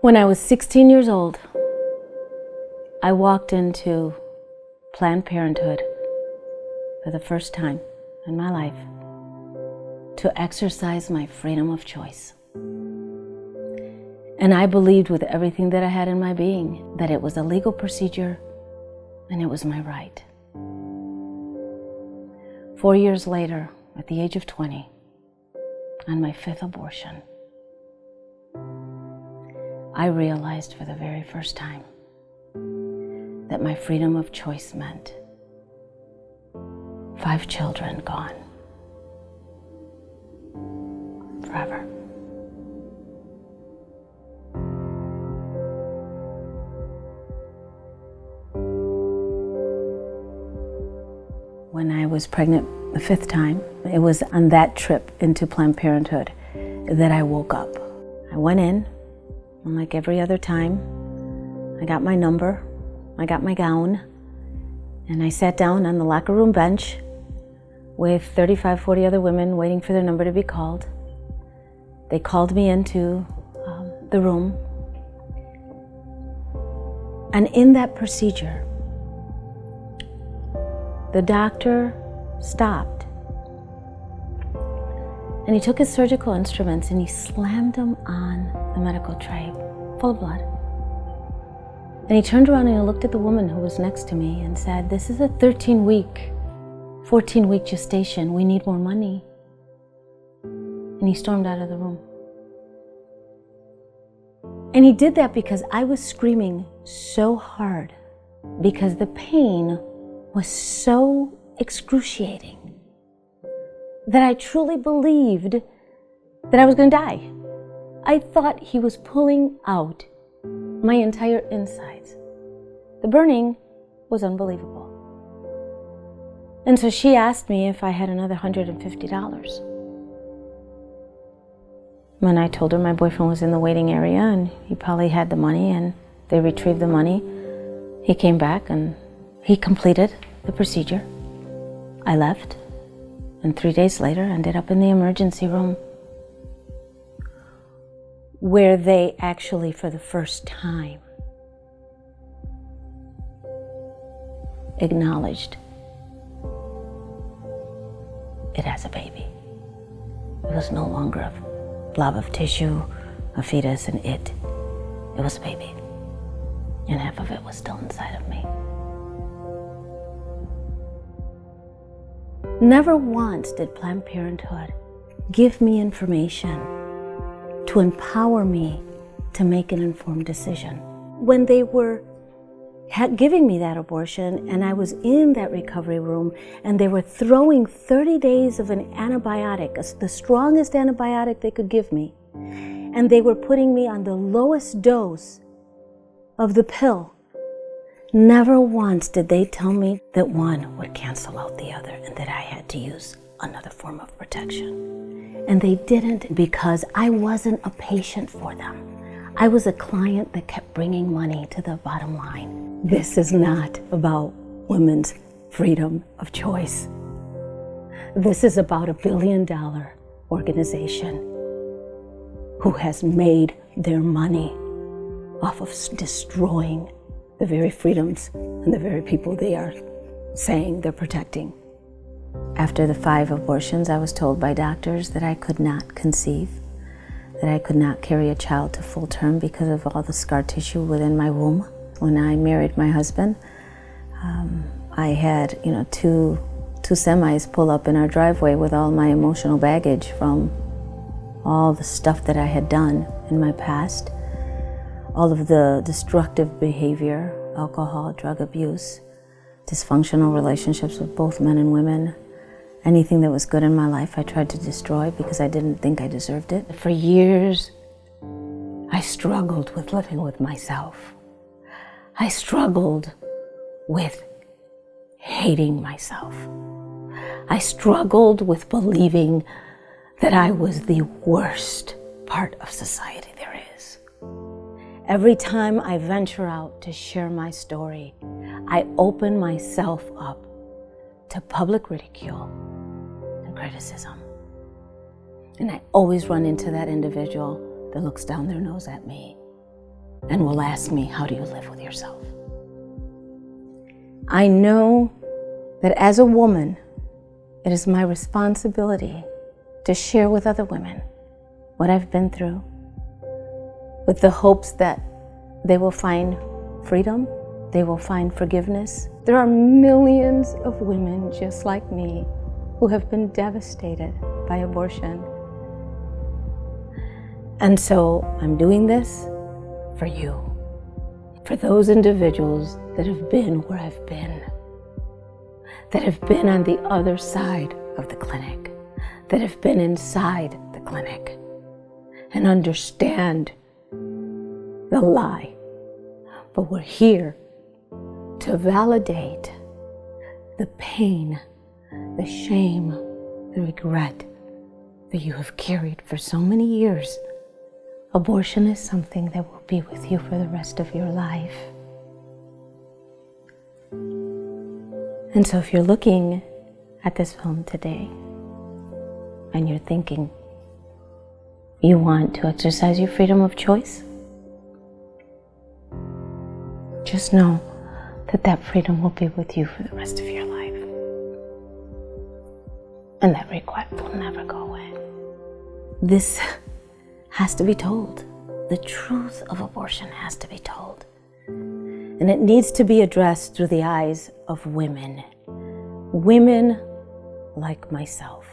When I was 16 years old, I walked into Planned Parenthood for the first time in my life to exercise my freedom of choice. And I believed with everything that I had in my being that it was a legal procedure and it was my right. 4 years later, at the age of 20, on my 5th abortion, I realized for the very first time that my freedom of choice meant 5 children gone forever. When I was pregnant the 5th time, it was on that trip into Planned Parenthood that I woke up. I went in, and like every other time, I got my number, I got my gown, and I sat down on the locker room bench with 35, 40 other women waiting for their number to be called. They called me into the room, and in that procedure, the doctor stopped and he took his surgical instruments and he slammed them on the medical tray full of blood. And he turned around and he looked at the woman who was next to me and said, "This is a 13-week, 14-week gestation. We need more money." And he stormed out of the room. And he did that because I was screaming so hard because the pain was so excruciating that I truly believed that I was going to die. I thought he was pulling out my entire insides. The burning was unbelievable. And so she asked me if I had another $150. When I told her my boyfriend was in the waiting area and he probably had the money, and they retrieved the money, he came back and he completed the procedure. I left, and 3 days later ended up in the emergency room, where they actually, for the first time, acknowledged it as a baby. It was no longer a blob of tissue, a fetus, and it was a baby. And half of it was still inside of me. Never once did Planned Parenthood give me information to empower me to make an informed decision. When they were giving me that abortion and I was in that recovery room and they were throwing 30 days of an antibiotic, the strongest antibiotic they could give me, and they were putting me on the lowest dose of the pill, never once did they tell me that one would cancel out the other and that I had to use another form of protection. And they didn't, because I wasn't a patient for them. I was a client that kept bringing money to the bottom line. This is not about women's freedom of choice. This is about $1 billion organization who has made their money off of destroying the very freedoms and the very people they are saying they're protecting. After the 5 abortions, I was told by doctors that I could not conceive, that I could not carry a child to full term because of all the scar tissue within my womb. When I married my husband, I had, two semis pull up in our driveway with all my emotional baggage from all the stuff that I had done in my past, all of the destructive behavior, alcohol, drug abuse, dysfunctional relationships with both men and women. Anything that was good in my life I tried to destroy because I didn't think I deserved it. For years, I struggled with living with myself. I struggled with hating myself. I struggled with believing that I was the worst part of society there is. Every time I venture out to share my story, I open myself up to public ridicule and criticism. And I always run into that individual that looks down their nose at me and will ask me, how do you live with yourself? I know that as a woman, it is my responsibility to share with other women what I've been through, with the hopes that they will find freedom, they will find forgiveness. There are millions of women just like me who have been devastated by abortion. And so I'm doing this for you, for those individuals that have been where I've been, that have been on the other side of the clinic, that have been inside the clinic and understand the lie. But we're here to validate the pain, the shame, the regret that you have carried for so many years. Abortion is something that will be with you for the rest of your life. And so if you're looking at this film today and you're thinking you want to exercise your freedom of choice, just know that that freedom will be with you for the rest of your life. And that regret will never go away. This has to be told. The truth of abortion has to be told. And it needs to be addressed through the eyes of women. Women like myself.